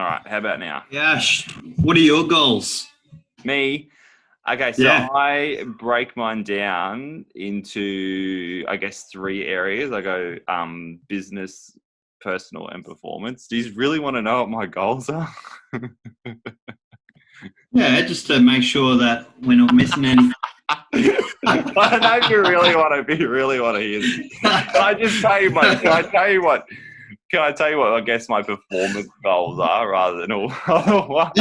All right. How about now? Yash, what are your goals? Me. Okay, so Yeah. I break mine down into, I guess, 3 areas. I go business, personal, and performance. Do you really want to know what my goals are? Yeah, just to make sure that we're not missing anything. I don't know if you really want to. You really want to hear this. Can I just tell you my? Can I tell you what? Can I tell you what I guess my performance goals are rather than all otherwise?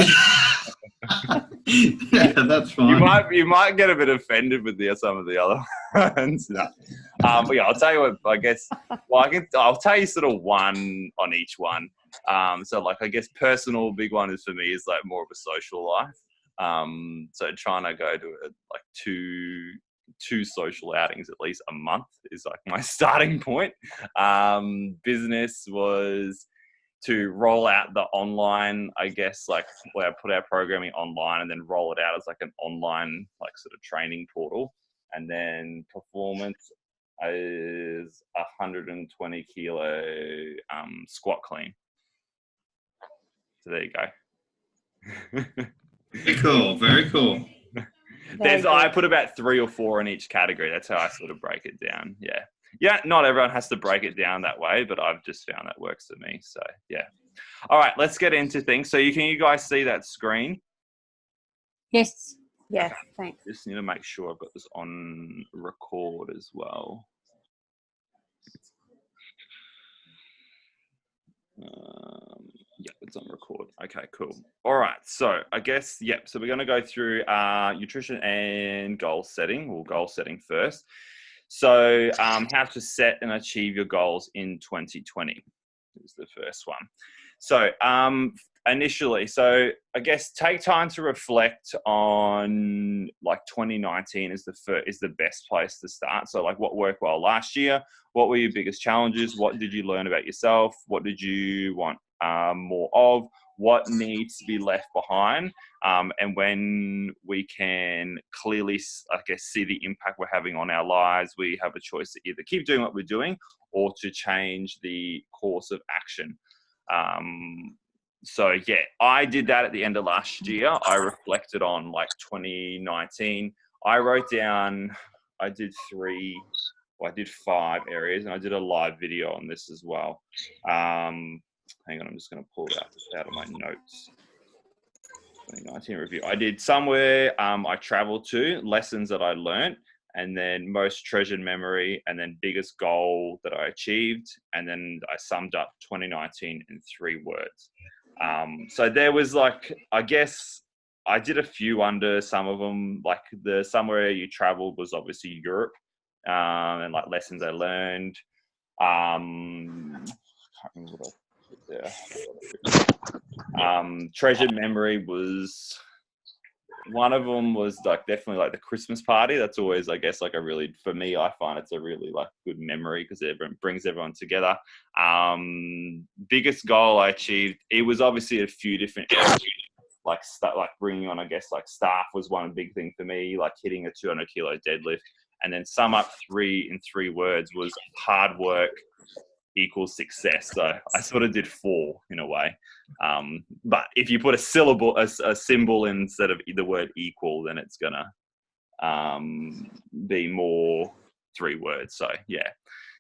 Yeah, that's fine. You might get a bit offended with some of the other ones. No. But yeah, I'll tell you what. I guess. Well, I'll tell you sort of one on each one. So like I guess personal big one is for me is like more of a social life. So trying to go to like two social outings at least a month is like my starting point. Business was to roll out the online, I guess, like where I put our programming online and then roll it out as like an online, like sort of training portal. And then performance is 120 kilo squat clean. So there you go. Very cool. Very cool. I put about 3 or 4 in each category. That's how I sort of break it down. Yeah. Yeah, not everyone has to break it down that way, but I've just found that works for me. So yeah. All right, let's get into things. So you guys see that screen? Yes. Yeah, okay. Thanks. Just need to make sure I've got this on record as well. Yeah, it's on record. Okay, cool. All right, so I guess, so we're going to go through nutrition and goal setting. Well, goal setting first. So how to set and achieve your goals in 2020 is the first one. So initially, so I guess take time to reflect on like 2019 is the best place to start. So like what worked well last year? What were your biggest challenges? What did you learn about yourself? What did you want more of? What needs to be left behind? And when we can clearly, I guess, see the impact we're having on our lives, we have a choice to either keep doing what we're doing or to change the course of action. So yeah, I did that at the end of last year. I reflected on like 2019. I wrote down, I did 5 areas, and I did a live video on this as well. Hang on, I'm just going to pull it out of my notes. 2019 review. I did somewhere I traveled to, lessons that I learned, and then most treasured memory, and then biggest goal that I achieved, and then I summed up 2019 in 3 words. So there was like, I guess I did a few under some of them, like the somewhere you traveled was obviously Europe, and like lessons I learned. I can't remember what I put there. Treasured memory was, one of them was like definitely like the Christmas party. That's always, I guess, like a really, for me, I find it's a really like good memory because it brings everyone together. Biggest goal I achieved, it was obviously a few different areas, like bringing on, I guess, like staff was one big thing for me, like hitting a 200 kilo deadlift. And then sum up 3 in 3 words was hard work equals success. So I sort of did 4 in a way. But if you put a symbol instead of the word equal, then it's gonna be more 3 words. So yeah,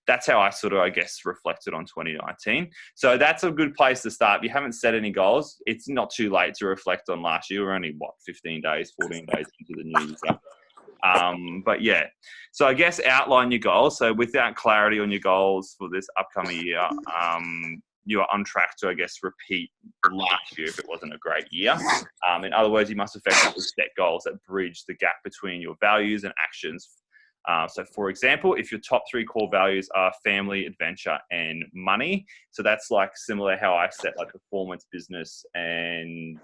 that's how I sort of, I guess, reflected on 2019. So that's a good place to start. If you haven't set any goals, it's not too late to reflect on last year. We're only 14 days into the new year. But yeah, so I guess outline your goals. So without clarity on your goals for this upcoming year, you are on track to, I guess, repeat last year if it wasn't a great year. In other words, you must effectively set goals that bridge the gap between your values and actions. So for example, if your top 3 core values are family, adventure, and money, so that's like similar how I set like performance, business, and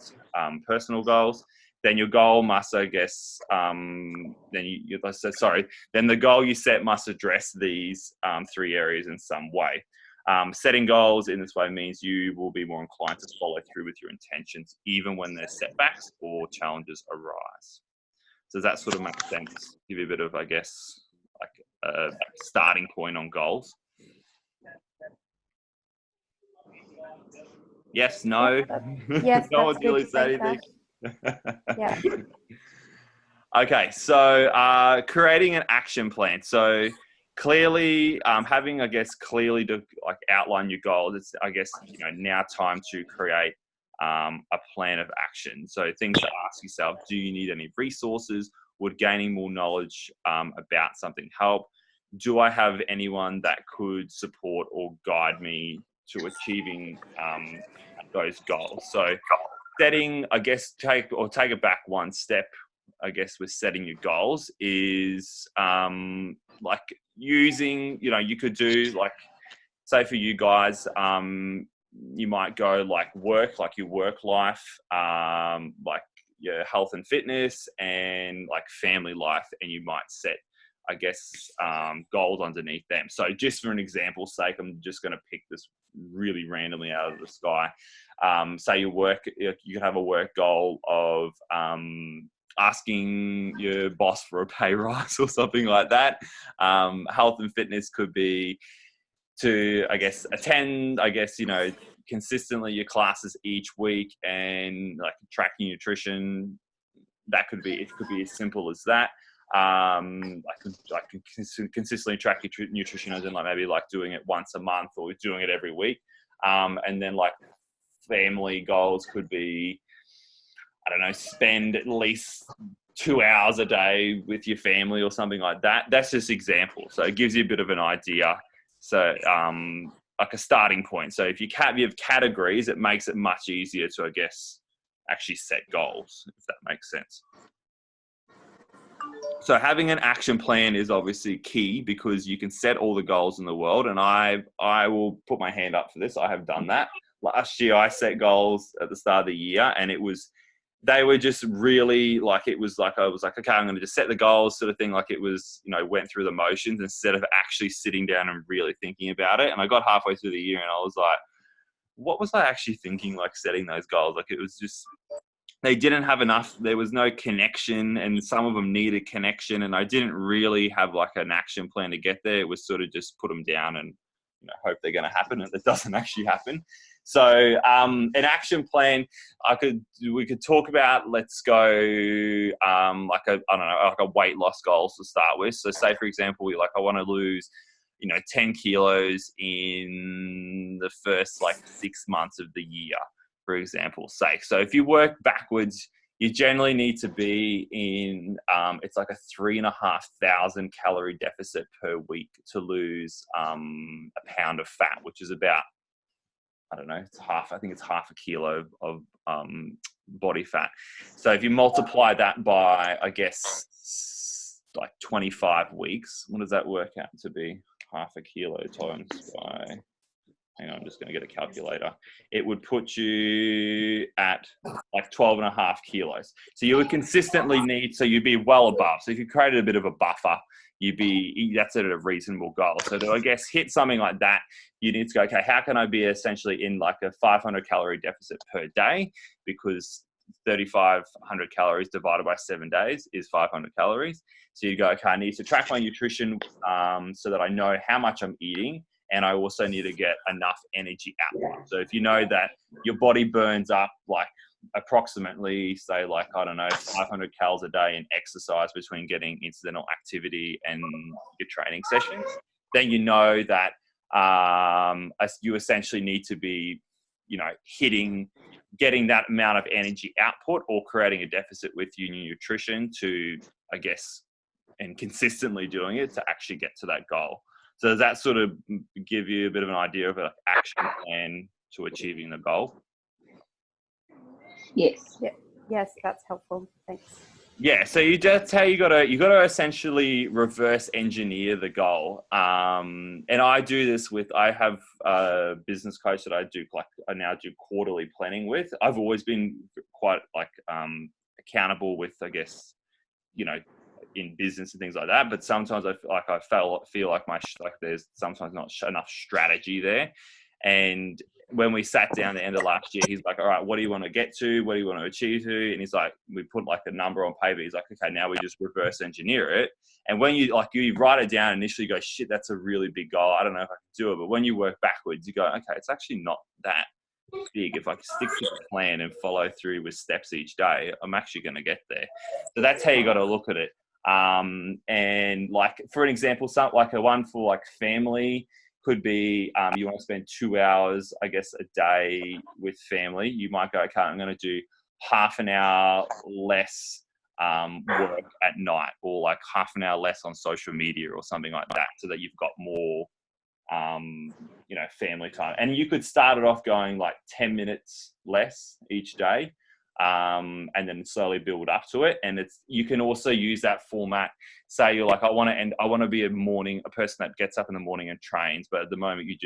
personal goals. Then your goal must, I guess, then the goal you set must address these 3 areas in some way. Setting goals in this way means you will be more inclined to follow through with your intentions, even when there's setbacks or challenges arise. So does that sort of make sense? Give you a bit of, I guess, like a starting point on goals. Yes, no. Yes, No that's one good really to said say, anything. Yeah. Okay, so creating an action plan. So clearly, having, I guess, clearly to like outline your goals. It's, I guess, now time to create a plan of action. So things to ask yourself: do you need any resources? Would gaining more knowledge about something help? Do I have anyone that could support or guide me to achieving those goals? So setting, I guess, take it back one step, I guess, with setting your goals is like using, you could do like, say for you guys, you might go like your work life, like your health and fitness, and like family life, and you might set, I guess, goals underneath them. So just for an example's sake, I'm just going to pick this really randomly out of the sky. Say you could have a work goal of asking your boss for a pay rise or something like that. Health and fitness could be to, I guess, attend, consistently your classes each week and like track your nutrition. It could be as simple as that. I can consistently track your nutrition, as in like maybe like doing it once a month or doing it every week. And then like family goals could be, I don't know, spend at least 2 hours a day with your family or something like that. That's just example. So it gives you a bit of an idea. So like a starting point. So if you have categories, it makes it much easier to, I guess, actually set goals, if that makes sense. So having an action plan is obviously key because you can set all the goals in the world. And I will put my hand up for this. I have done that. Last year, I set goals at the start of the year, and they were just really like, I was like, okay, I'm going to just set the goals sort of thing. Like it was, went through the motions instead of actually sitting down and really thinking about it. And I got halfway through the year and I was like, what was I actually thinking, like setting those goals? Like it was just, they didn't have enough. There was no connection, and some of them needed connection. And I didn't really have like an action plan to get there. It was sort of just put them down and hope they're going to happen, and it doesn't actually happen. So an action plan, we could talk about. Let's go like a weight loss goals to start with. So say for example, I want to lose 10 kilos in the first like 6 months of the year, for example's sake. So if you work backwards, you generally need to be in, it's like a 3,500 calorie deficit per week to lose a pound of fat, which is about, I don't know, I think it's half a kilo of body fat. So if you multiply that by, I guess, like 25 weeks, what does that work out to be? Half a kilo times by, hang on, I'm just going to get a calculator. It would put you at like 12.5 kilos. So you would consistently you'd be well above. So if you created a bit of a buffer, that's at a reasonable goal. So to, I guess, hit something like that, you need to go, okay, how can I be essentially in like a 500 calorie deficit per day? Because 3,500 calories divided by 7 days is 500 calories. So you go, okay, I need to track my nutrition so that I know how much I'm eating. And I also need to get enough energy output. So if you know that your body burns up like approximately, say, like, I don't know, 500 calories a day in exercise between getting incidental activity and your training sessions, then you know that you essentially need to be, getting that amount of energy output or creating a deficit with your nutrition to, I guess, and consistently doing it to actually get to that goal. So does that sort of give you a bit of an idea of an action plan to achieving the goal? Yes. Yeah. Yes, that's helpful. Thanks. Yeah, so that's how you gotta essentially reverse engineer the goal. And I do this I have a business coach that I now do quarterly planning with. I've always been quite accountable with, I guess, in business and things like that. But sometimes I feel like there's sometimes not enough strategy there. And when we sat down at the end of last year, he's like, all right, what do you want to get to? What do you want to achieve to? And he's like, we put like a number on paper. He's like, okay, now we just reverse engineer it. And when you write it down initially, you go, shit, that's a really big goal. I don't know if I can do it. But when you work backwards, you go, okay, it's actually not that big. If I stick to the plan and follow through with steps each day, I'm actually going to get there. So that's how you got to look at it. And like, for an example, something like a one for like family could be, you want to spend 2 hours, I guess, a day with family. You might go, okay, I'm going to do half an hour less work at night, or like half an hour less on social media or something like that, so that you've got more family time. And you could start it off going like 10 minutes less each day, and then slowly build up to it. And you can also use that format. Say you're like, I want to be a person that gets up in the morning and trains, but at the moment you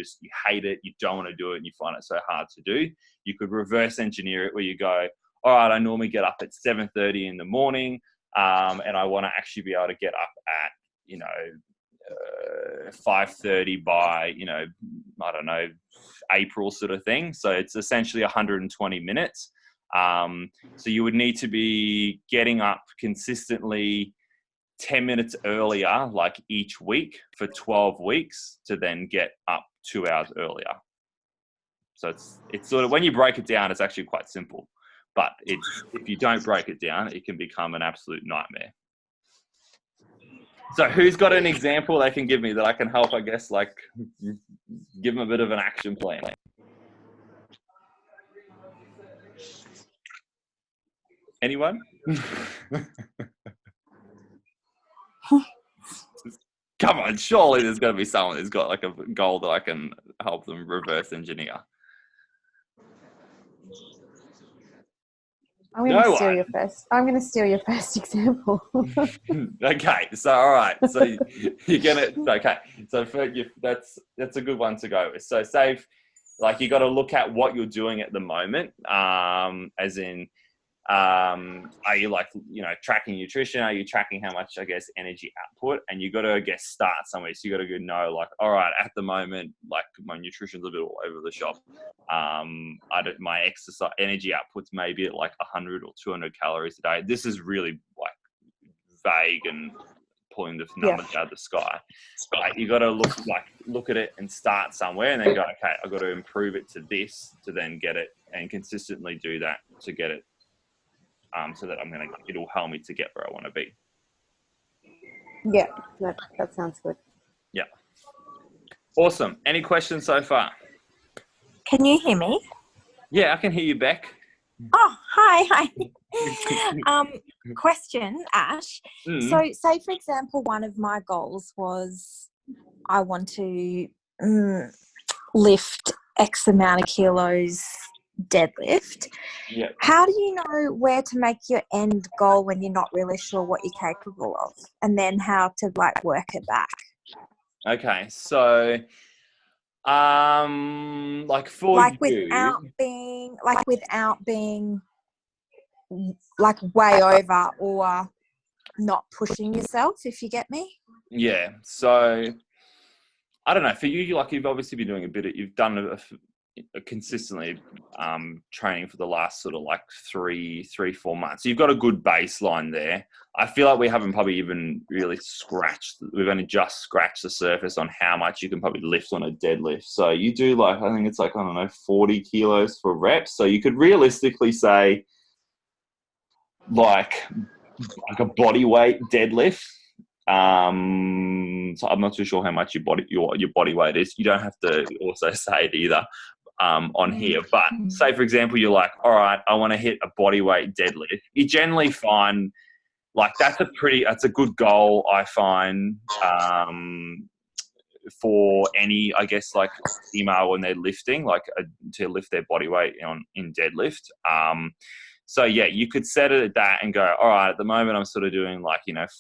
hate it, you don't want to do it, and you find it so hard to do. You could reverse engineer it, where you go, all right, I normally get up at 7:30 in the morning, and I want to actually be able to get up at 5:30 by I don't know, April sort of thing. So it's essentially 120 minutes. So you would need to be getting up consistently 10 minutes earlier, like each week for 12 weeks, to then get up 2 hours earlier. So it's sort of, when you break it down, it's actually quite simple. But if you don't break it down, it can become an absolute nightmare. So who's got an example they can give me that I can help, I guess, like give them a bit of an action plan? Anyone? Come on, surely there's got to be someone who's got like a goal that I can help them reverse engineer. I'm going to steal your first. I'm going to steal your first example. Okay, so all right, so you're gonna So that's a good one to go with. So say, like, you got to look at what you're doing at the moment, as in, are you tracking nutrition? Are you tracking how much, I guess, energy output? And you got to, I guess, start somewhere. So you got to know, like, all right, at the moment, like, my nutrition's a bit all over the shop. My exercise energy output's maybe at like 100 or 200 calories a day. This is really like vague and pulling the numbers out of the sky. But you got to look at it and start somewhere, and then go, okay, I've got to improve it to this, to then get it, and consistently do that to get it. So that it'll help me to get where I want to be. Yeah, that sounds good. Yeah. Awesome. Any questions so far? Can you hear me? Yeah, I can hear you, Beck. Oh, hi. Question, Ash. So say, for example, one of my goals was I want to lift X amount of kilos deadlift. Yeah. How do you know where to make your end goal when you're not really sure what you're capable of, and then how to work it back? Okay, so without being way over or not pushing yourself, if you get me. Yeah. So I don't know, for you, you've obviously been doing you've done a consistently training for the last sort of like 3-4 months. So you've got a good baseline there. I feel like we haven't probably even really we've only just scratched the surface on how much you can probably lift on a deadlift. So you do I think it's 40 kilos for reps. So you could realistically say like a body weight deadlift. So I'm not too sure how much your body weight is. You don't have to also say it either on here. But say, for example, you're like, all right, I want to hit a body weight deadlift. You generally find that's a good goal, I find, for any, I guess, female when they're lifting, to lift their body weight in deadlift. So yeah, you could set it at that and go, all right, at the moment I'm sort of doing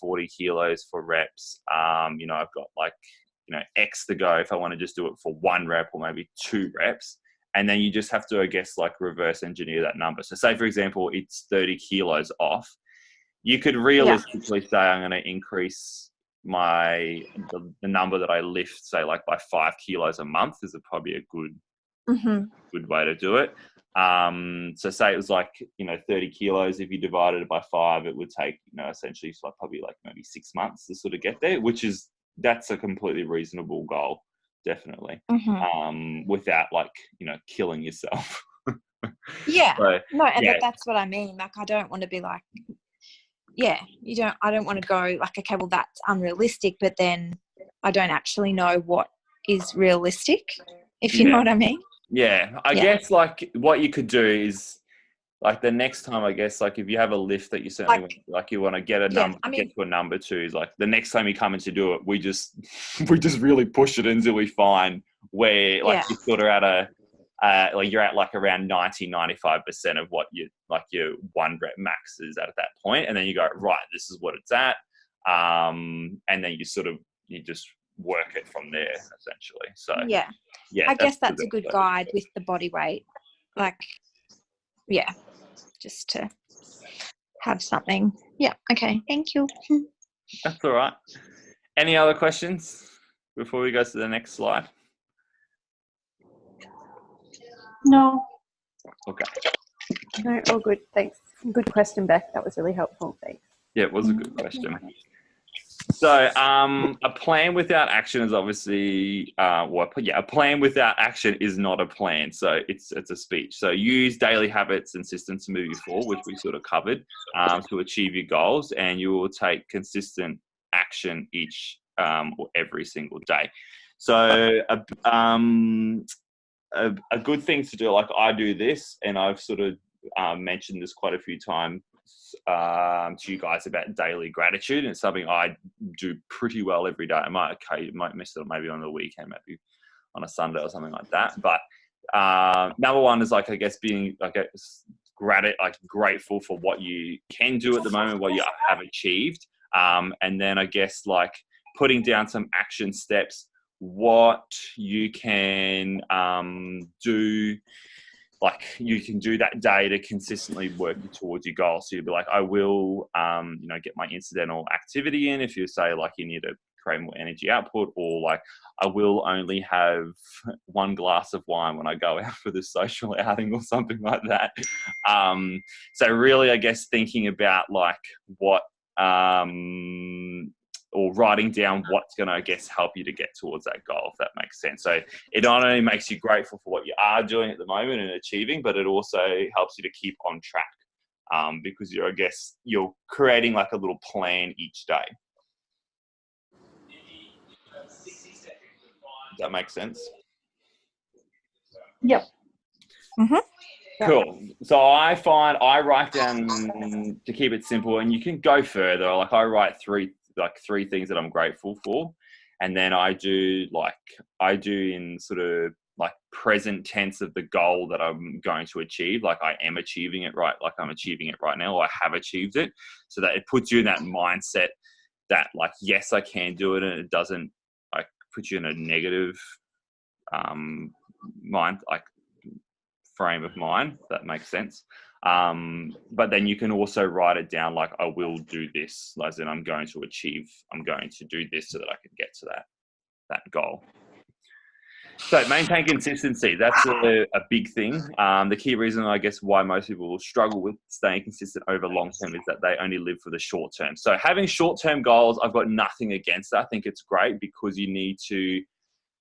40 kilos for reps. I've got X to go if I want to just do it for 1 rep or maybe 2 reps. And then you just have to, I guess, reverse engineer that number. So say, for example, it's 30 kilos off. You could realistically say, I'm going to increase the number that I lift, say by 5 kilos a month is probably a good way to do it. So say it was 30 kilos. If you divided it by 5, it would take, essentially probably maybe 6 months to sort of get there, that's a completely reasonable goal, definitely. Without killing yourself. Yeah. So, No, and yeah. that's what I mean. Like, I don't want to be like, I don't want to go like, okay, well, that's unrealistic, but then I don't actually know what is realistic, if you know what I mean. Yeah. I guess like what you could do is like the next time, I guess, like if you have a lift that you certainly like you want to get a number, get to a number two, is like the next time you come in to do it, we just really push it until we find where like you're sort of at like you're at like around 90-95% of what your one rep max is at that point, and then you go, right, this is what it's at, and then you just work it from there essentially. So I guess that's a good guide with the body weight, like just to have something. Yeah. Okay. Thank you. That's all right. Any other questions before we go to the next slide? No. Okay. No, all good. Thanks. Good question, Beck. That was really helpful. Thanks. Yeah, it was a good question. So, a plan without action is obviously a plan without action is not a plan. So it's a speech. So use daily habits and systems to move you forward, which we sort of covered, to achieve your goals, and you will take consistent action each or every single day. So a good thing to do, like I do this, and I've sort of mentioned this quite a few times to you guys about daily gratitude, and it's something I do pretty well every day. I might miss it maybe on the weekend, maybe on a Sunday or something like that. But number one is like, I guess, being grateful for what you can do at the moment, what you have achieved, and then I guess like putting down some action steps, what you can do. Like you can do that day to consistently work towards your goal. So you'll be like, I will, get my incidental activity in. If you say like you need to create more energy output, or like I will only have one glass of wine when I go out for this social outing or something like that. So really, I guess thinking about like what, or writing down what's going to, I guess, help you to get towards that goal, if that makes sense. So it not only makes you grateful for what you are doing at the moment and achieving, but it also helps you to keep on track, because you're creating like a little plan each day. Does that make sense? Yep. Mm-hmm. Cool. So I find I write down, to keep it simple, and you can go further. Like I write three things that I'm grateful for, and then I do in sort of like present tense of the goal that I'm going to achieve. Like I am achieving it, right? Like I'm achieving it right now, or I have achieved it, so that it puts you in that mindset that like, yes, I can do it, and it doesn't like put you in a negative frame of mind, if that makes sense. But then you can also write it down like, I will do this, as in I'm going to do this so that I can get to that goal. So maintain consistency. That's a big thing. The key reason, I guess, why most people will struggle with staying consistent over long term is that they only live for the short term. So having short term goals, I've got nothing against that. I think it's great because you need to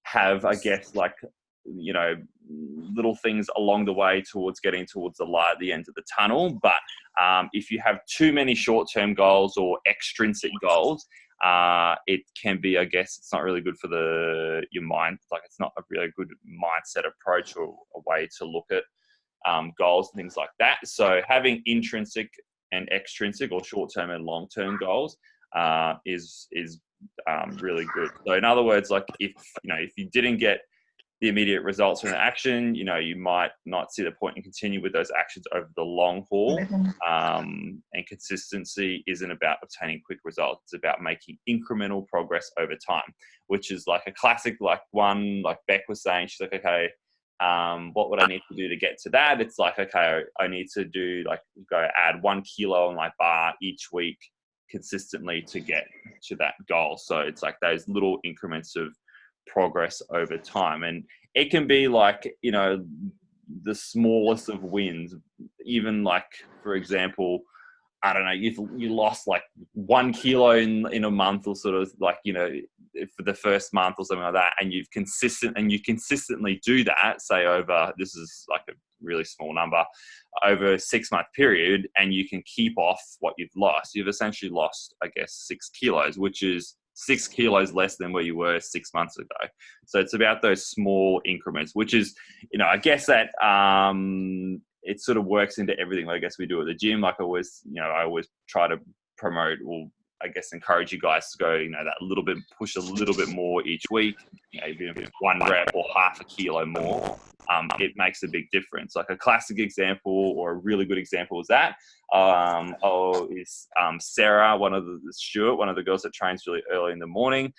have, I guess, like, little things along the way towards getting towards the light at the end of the tunnel. But if you have too many short-term goals or extrinsic goals, it can be, I guess, it's not really good for your mind. Like it's not a really good mindset approach or a way to look at goals and things like that. So having intrinsic and extrinsic, or short-term and long-term goals, is really good. So in other words, like if you didn't get the immediate results from the action, you might not see the point in continue with those actions over the long haul. And consistency isn't about obtaining quick results. It's about making incremental progress over time, which is like a classic, like one, like Beck was saying, she's like, okay, what would I need to do to get to that? It's like, okay, I need to go add 1 kilo on my bar each week consistently to get to that goal. So it's like those little increments of progress over time, and it can be like the smallest of wins. Even like, for example, I don't know, you lost like 1 kilo in a month, or sort of like for the first month or something like that, and you consistently do that, say over, this is like a really small number, over a 6-month period, and you can keep off what you've lost, you've essentially lost, I guess, 6 kilos, which is 6 kilos less than where you were 6 months ago. So it's about those small increments, which is, I guess that it sort of works into everything I guess we do at the gym. Like I always try to promote, or I guess encourage you guys to go, that little bit, push a little bit more each week, even if it's 1 rep or half a kilo more, it makes a big difference. Like a classic example, or a really good example is that, Sarah, one of the girls that trains really early in the morning,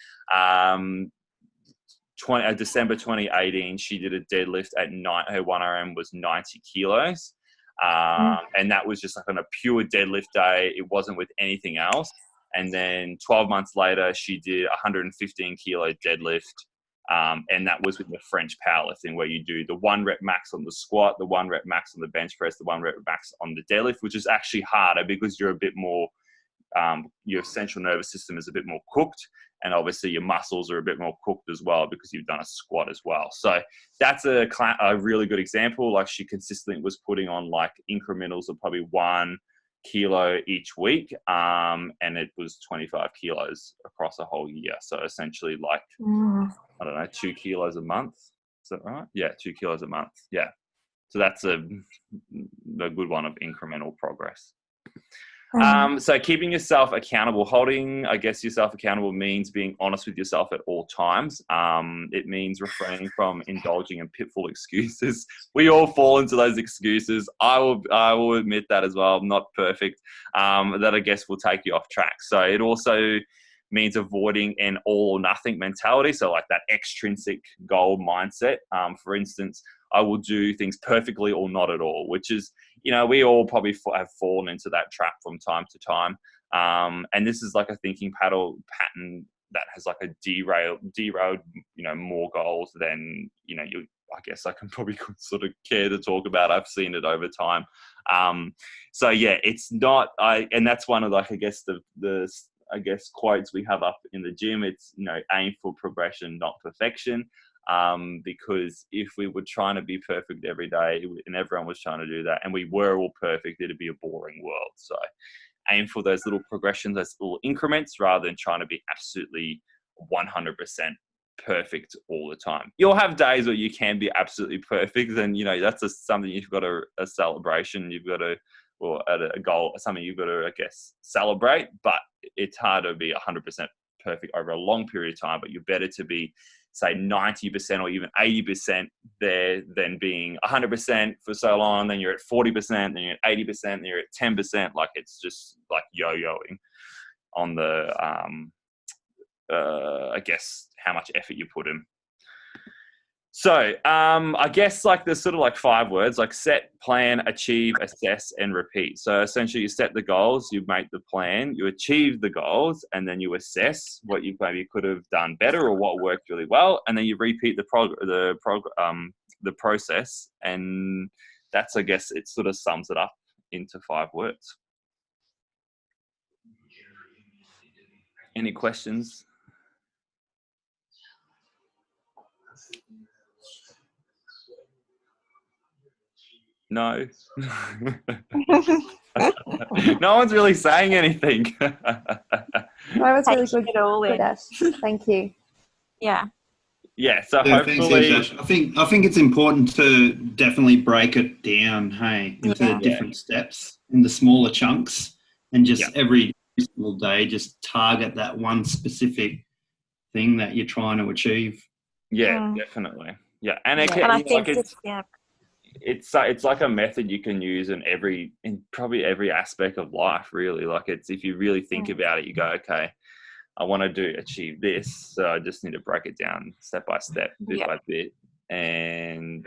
December 2018, she did a deadlift at night. Her 1RM was 90 kilos. And that was just like on a pure deadlift day. It wasn't with anything else. And then 12 months later, she did 115 kilo deadlift. And that was with the French powerlifting, where you do the 1 rep max on the squat, the 1 rep max on the bench press, the 1 rep max on the deadlift, which is actually harder because you're a bit more, your central nervous system is a bit more cooked. And obviously your muscles are a bit more cooked as well because you've done a squat as well. So that's a really good example. Like she consistently was putting on like incrementals of probably 1 kilo each week. And it was 25 kilos across a whole year. So essentially like, I don't know, 2 kilos a month. Is that right? Yeah, 2 kilos a month. Yeah. So that's a good one of incremental progress. So keeping yourself accountable, holding, I guess, yourself accountable means being honest with yourself at all times. It means refraining from indulging in pitfall excuses. We all fall into those excuses. I will admit that as well. I'm not perfect. That I guess will take you off track. So it also means avoiding an all or nothing mentality. So like that extrinsic goal mindset. For instance, I will do things perfectly or not at all, which is, we all probably have fallen into that trap from time to time. And this is like a thinking pattern that has like a derailed, more goals than, I guess I can probably sort of care to talk about. I've seen it over time. So yeah, it's not, and that's one of like, I guess the quotes we have up in the gym. It's, aim for progression, not perfection. Because if we were trying to be perfect every day and everyone was trying to do that and we were all perfect, it'd be a boring world. So aim for those little progressions, those little increments, rather than trying to be absolutely 100% perfect all the time. You'll have days where you can be absolutely perfect, and that's something you've got a celebration, you've got to, or at a goal, something you've got to, I guess, celebrate. But it's hard to be 100% perfect over a long period of time. But you're better to be, say, 90% or even 80% there than being 100% for so long. Then you're at 40%, then you're at 80%, then you're at 10%. Like it's just like yo-yoing on the, I guess, how much effort you put in. So I guess like there's sort of like 5 words, like set, plan, achieve, assess, and repeat. So essentially you set the goals, you make the plan, you achieve the goals, and then you assess what you maybe could have done better or what worked really well. And then you repeat the process. And that's, I guess, it sort of sums it up into 5 words. Any questions? No. No one's really saying anything. That was really good. It all in. Good, Ash. Thank you. Yeah. Yeah. So Yeah, hopefully, thanks, Ash. I think it's important to definitely break it down, into different steps, into smaller chunks, and just every single day, just target that one specific thing that you're trying to achieve. Yeah, definitely. Yeah, and it And I think it's like a method you can use in probably every aspect of life, really. Like it's, if you really think about it, you go, okay, I want to achieve this, so I just need to break it down step by step, bit by bit, and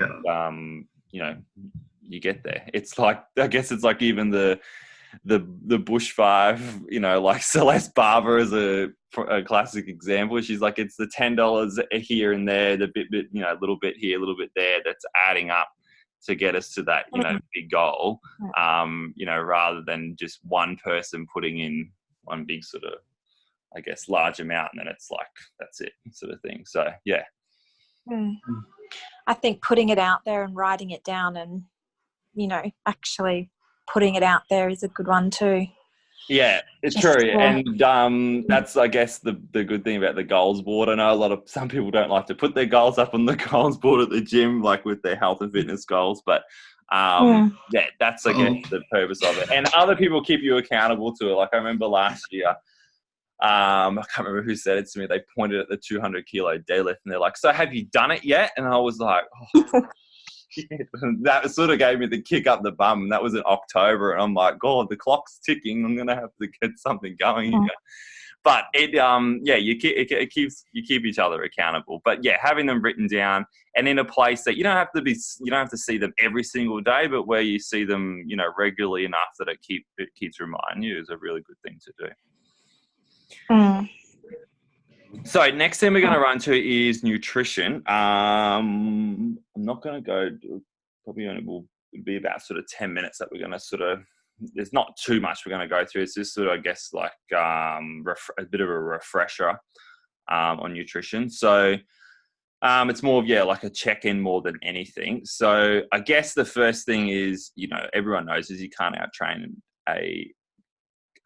you get there. It's like, I guess it's like even the bushfire, like Celeste Barber is a classic example. She's like, it's the $10 here and there, the bit, a little bit here, a little bit there, that's adding up to get us to that, big goal, rather than just one person putting in one big sort of, I guess, large amount, and then it's like, that's it sort of thing. So, yeah. I think putting it out there and writing it down and actually putting it out there is a good one too. Yeah, it's Just true. for- And that's, I guess, the good thing about the goals board. I know some people don't like to put their goals up on the goals board at the gym, like with their health and fitness goals. But yeah, that's, I guess, the purpose of it. And other people keep you accountable to it. Like I remember last year, I can't remember who said it to me. They pointed at the 200 kilo deadlift and they're like, "So have you done it yet?" And I was like, "Oh." That sort of gave me the kick up the bum. And that was in October. And I'm like, God, the clock's ticking. I'm going to have to get something going here. But it keeps each other accountable. But yeah, having them written down and in a place that you don't have to see them every single day, but where you see them, regularly enough that it keeps reminding you is a really good thing to do. So next thing we're going to run to is nutrition. I'm not going to go, probably only will be about sort of 10 minutes that we're going to sort of, there's not too much we're going to go through. It's just sort of, I guess, like a bit of a refresher on nutrition. So it's more of, like a check-in more than anything. So I guess the first thing is, everyone knows is you can't out-train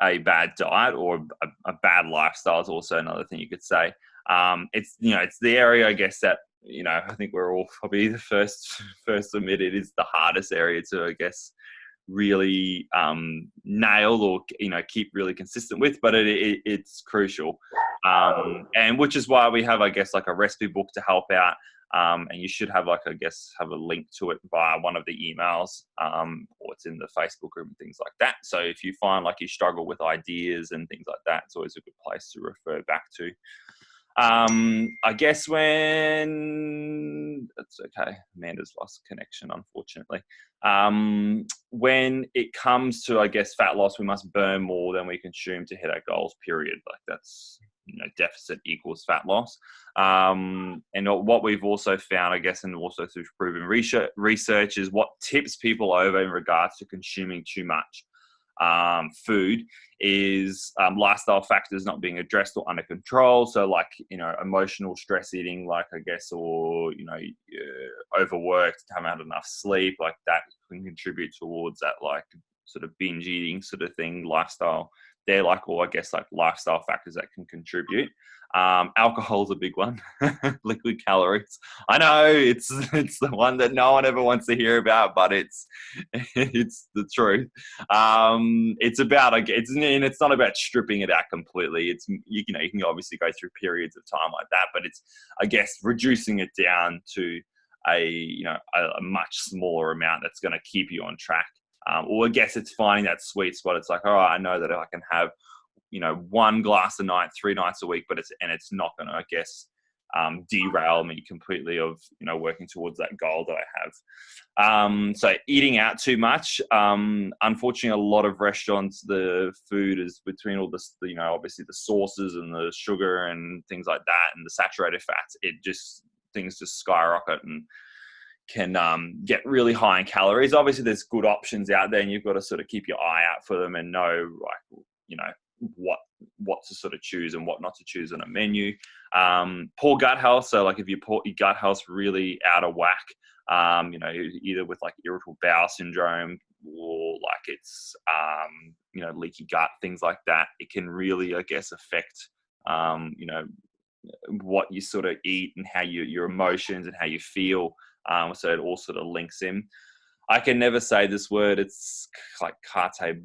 a bad diet or a bad lifestyle is also another thing you could say. It's the area, I guess, that, I think we're all probably the first admit it is the hardest area to, I guess, really nail or, keep really consistent with, but it's crucial. And which is why we have, I guess, like a recipe book to help out. And you should have have a link to it via one of the emails, or it's in the Facebook group and things like that. So if you find like you struggle with ideas and things like that, it's always a good place to refer back to. I guess when it's okay, Amanda's lost connection, unfortunately. When it comes to, I guess, fat loss, we must burn more than we consume to hit our goals, period. Like that's, deficit equals fat loss. And what we've also found, I guess, and also through proven research is what tips people over in regards to consuming too much food is lifestyle factors not being addressed or under control. So like, emotional stress eating, like I guess, or, overworked, haven't had enough sleep, like that can contribute towards that, like sort of binge eating sort of thing, lifestyle. They're like, or I guess like lifestyle factors that can contribute. Alcohol's a big one. Liquid calories. I know it's the one that no one ever wants to hear about, but it's the truth. It's about, it's not about stripping it out completely. It's you can obviously go through periods of time like that, but it's, I guess, reducing it down to a much smaller amount that's going to keep you on track. Or I guess it's finding that sweet spot. It's like, all right, I know that I can have, one glass a night, 3 nights a week, but it's not going to, I guess, derail me completely of, working towards that goal that I have. So eating out too much, unfortunately, a lot of restaurants, the food is between all this, obviously the sauces and the sugar and things like that, and the saturated fats, things just skyrocket and can get really high in calories. Obviously, there's good options out there, and you've got to sort of keep your eye out for them and know, like, what to sort of choose and what not to choose on a menu. Poor gut health. So, like, if your gut health's really out of whack, either with like irritable bowel syndrome or like it's leaky gut, things like that, it can really, I guess, affect what you sort of eat and how your emotions and how you feel. So it all sort of links in. I can never say this word. It's like carte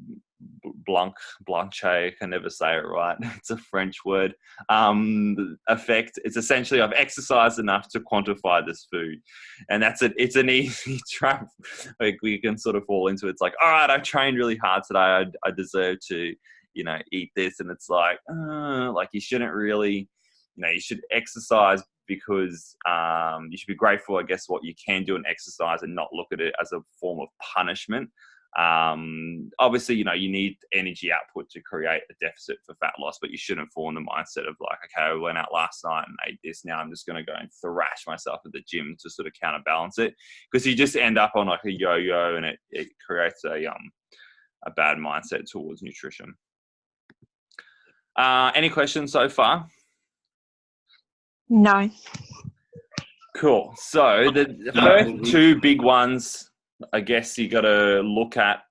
blanche. I can never say it right. It's a French word. Effect. It's essentially, I've exercised enough to quantify this food. And that's it. It's an easy trap. Like we can sort of fall into it. It's like, all right, I've trained really hard today. I deserve to, eat this. And it's like you shouldn't really, you should exercise because you should be grateful, I guess, what you can do and exercise and not look at it as a form of punishment. Obviously, you need energy output to create a deficit for fat loss, but you shouldn't fall in the mindset of like, okay, I went out last night and ate this. Now I'm just going to go and thrash myself at the gym to sort of counterbalance it, because you just end up on like a yo-yo and it creates a bad mindset towards nutrition. Any questions so far? No. Cool. So the first 2 big ones I guess you got to look at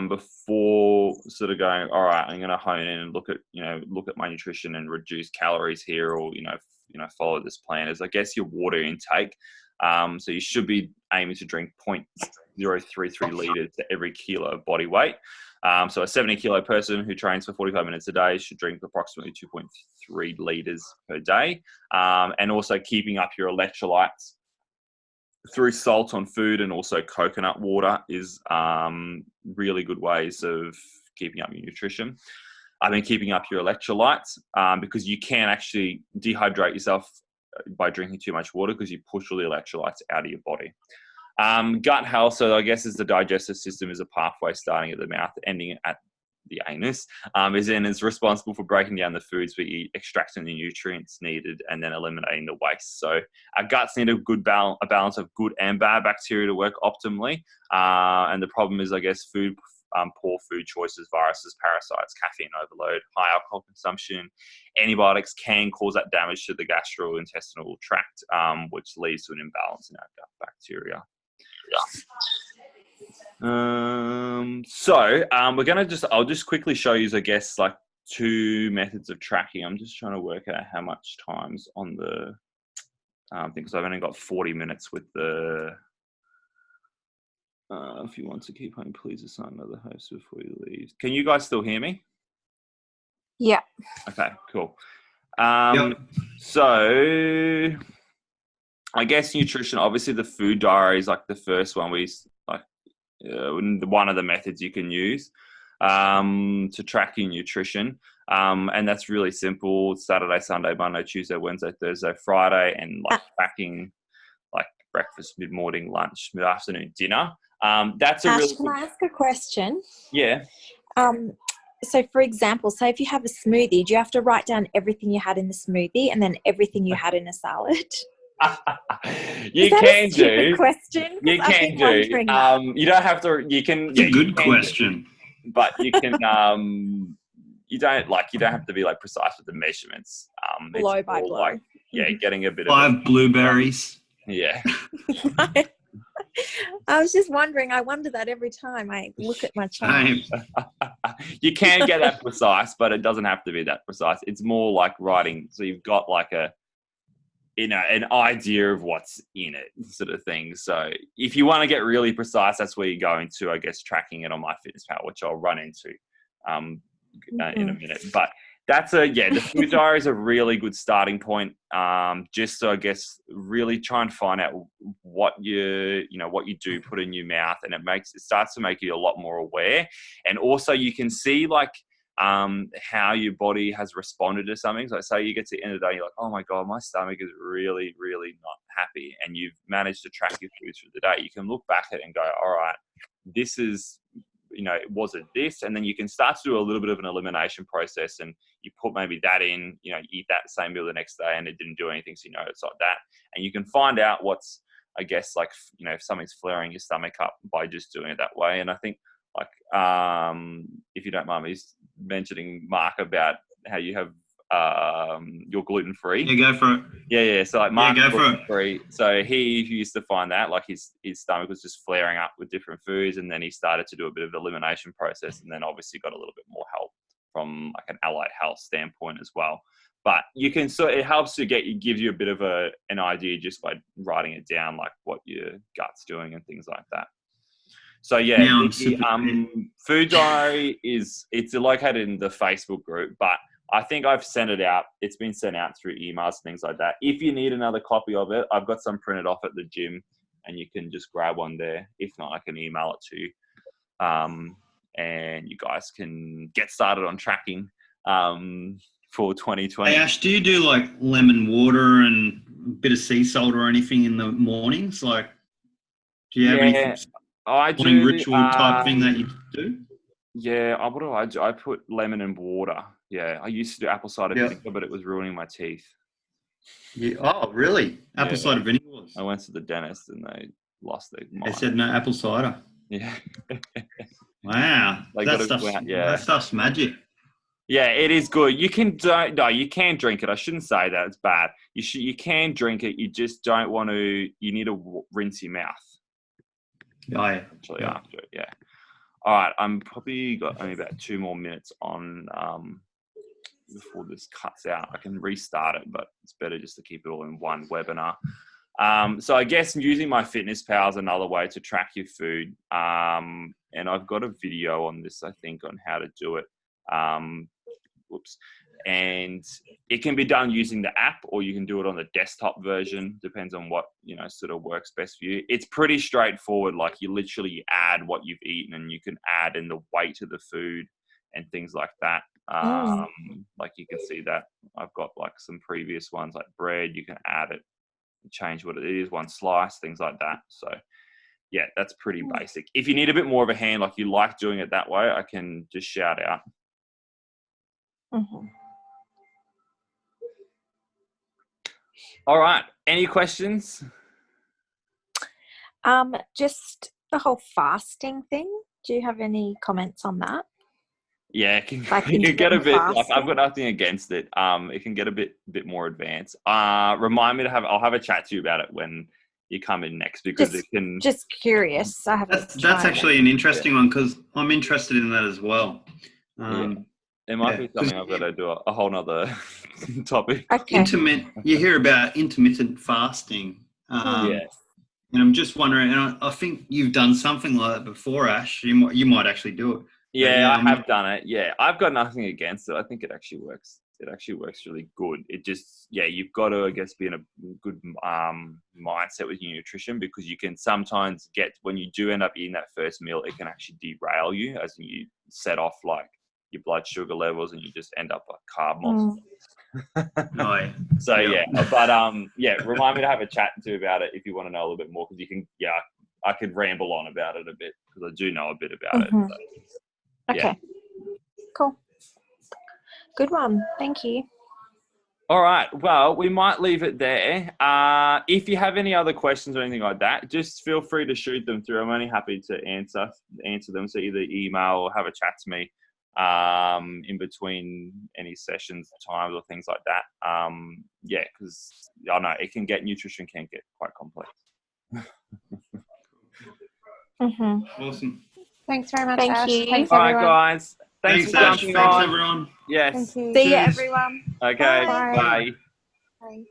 before sort of going, all right, I'm going to hone in and look at my nutrition and reduce calories here, or follow this plan. Is I guess your water intake. So you should be aiming to drink 0.033 liters to every kilo of body weight. So a 70-kilo person who trains for 45 minutes a day should drink approximately 2.3 liters per day, and also keeping up your electrolytes through salt on food and also coconut water is really good ways of keeping up your nutrition. I mean, keeping up your electrolytes because you can actually dehydrate yourself by drinking too much water because you push all the electrolytes out of your body. Gut health, so I guess is the digestive system is a pathway starting at the mouth, ending at the anus, is responsible for breaking down the foods we eat, extracting the nutrients needed, and then eliminating the waste. So our guts need a balance of good and bad bacteria to work optimally. And the problem is, I guess, poor food choices, viruses, parasites, caffeine overload, high alcohol consumption, antibiotics can cause that damage to the gastrointestinal tract, which leads to an imbalance in our gut bacteria. I'll just quickly show you, I guess, like 2 methods of tracking. I'm just trying to work out how much time's on the thing, because I've only got 40 minutes with the. If you want to keep home, please assign another host before you leave. Can you guys still hear me? Yeah. Okay, cool. Yep. So I guess nutrition, obviously the food diary is like the first one one of the methods you can use to track your nutrition. And that's really simple. Saturday, Sunday, Monday, Tuesday, Wednesday, Thursday, Friday, and like tracking like breakfast, mid-morning, lunch, mid-afternoon, dinner. That's a Ash, really can I ask a question? Yeah. So, for example, say if you have a smoothie, do you have to write down everything you had in the smoothie and then everything you had in a salad? You can do. Question? You can do. You don't have to. You can. It's a good question. But you can. You don't have to be like precise with the measurements. Blow by blow. Like, getting a bit 5 blueberries. Yeah. I was just wondering. I wonder that every time I look at my chart. You can get that precise, but it doesn't have to be that precise. It's more like writing. So you've got like an idea of what's in it, sort of thing. So if you want to get really precise, that's where you go into, I guess, tracking it on MyFitnessPal, which I'll run into in a minute. But that's the food diary is a really good starting point. Just so I guess really try and find out what you do put in your mouth, and it starts to make you a lot more aware. And also you can see like how your body has responded to something. So say you get to the end of the day, you're like, oh my God, my stomach is really, really not happy. And you've managed to track your food through the day. You can look back at it and go, all right, this is, was it this? And then you can start to do a little bit of an elimination process, and you put maybe that in, you eat that same meal the next day and it didn't do anything. So, it's like that. And you can find out what's, I guess, like, if something's flaring your stomach up by just doing it that way. And I think, like, if you don't mind me mentioning, Mark, about how you have you're gluten-free. Yeah, go for it. Yeah. So like Mark go for gluten-free. So he used to find that like his stomach was just flaring up with different foods, and then he started to do a bit of elimination process, and then obviously got a little bit more help from like an allied health standpoint as well. But you can it helps to gives you a bit of an idea just by writing it down, like what your gut's doing and things like that. So the food diary it's located in the Facebook group, but I think I've sent it out. It's been sent out through emails and things like that. If you need another copy of it, I've got some printed off at the gym, and you can just grab one there. If not, I can email it to you. And you guys can get started on tracking for 2020. Hey Ash, do you do like lemon water and a bit of sea salt or anything in the mornings? Like, do you have any morning ritual type thing that you do? Yeah, what do I do? I put lemon and water. Yeah, I used to do apple cider vinegar, but it was ruining my teeth. Yeah. Oh, really? Apple cider vinegar was? I went to the dentist and they lost their mind. They said no apple cider. Yeah. Wow. That stuff's magic. Yeah, it is good. You can drink it. I shouldn't say that. It's bad. You can drink it. You just don't want to. You need to rinse your mouth. Yeah. Actually, after it, yeah. All right, I'm probably got only about 2 more minutes on before this cuts out. I can restart it, but it's better just to keep it all in one webinar. So I guess using MyFitnessPal is another way to track your food. And I've got a video on this, I think, on how to do it. Whoops. And it can be done using the app, or you can do it on the desktop version. Depends on what, sort of works best for you. It's pretty straightforward. Like, you literally add what you've eaten, and you can add in the weight of the food and things like that. Like, you can see that I've got like some previous ones, like bread. You can add it, change what it is, one slice, things like that. So yeah, that's pretty basic. If you need a bit more of a hand, like you like doing it that way, I can just shout out. All right. Any questions? Just the whole fasting thing. Do you have any comments on that? Yeah, it can get a bit like, I've got nothing against it. It can get a bit more advanced. Remind me I'll have a chat to you about it when you come in next, because it can. Just curious. I haven't. That's actually an interesting one, because I'm interested in that as well. It might be something I've got to do a whole nother topic. Okay. You hear about intermittent fasting. And I'm just wondering, and I think you've done something like that before, Ash. You might actually do it. Yeah, I have done it. Yeah, I've got nothing against it. I think it actually works. It actually works really good. It just, you've got to, I guess, be in a good mindset with your nutrition, because you can sometimes when you do end up eating that first meal, it can actually derail you, as in you set off like your blood sugar levels, and you just end up like carb monster. So remind me to have a chat to about it if you want to know a little bit more, because you can. I could ramble on about it a bit, because I do know a bit about it. So, okay, cool, good one. Thank you. All right. Well, we might leave it there. If you have any other questions or anything like that, just feel free to shoot them through. I'm only happy to answer them. So either email or have a chat to me in between any sessions, times, or things like that. Because I know nutrition can get quite complex. Awesome. Thanks very much, Thank Ash. you. Thanks, All everyone. right, guys. Thanks Ash. for Thanks, everyone. Yes. Thank you. See you, everyone. Okay. Bye. Bye. Bye.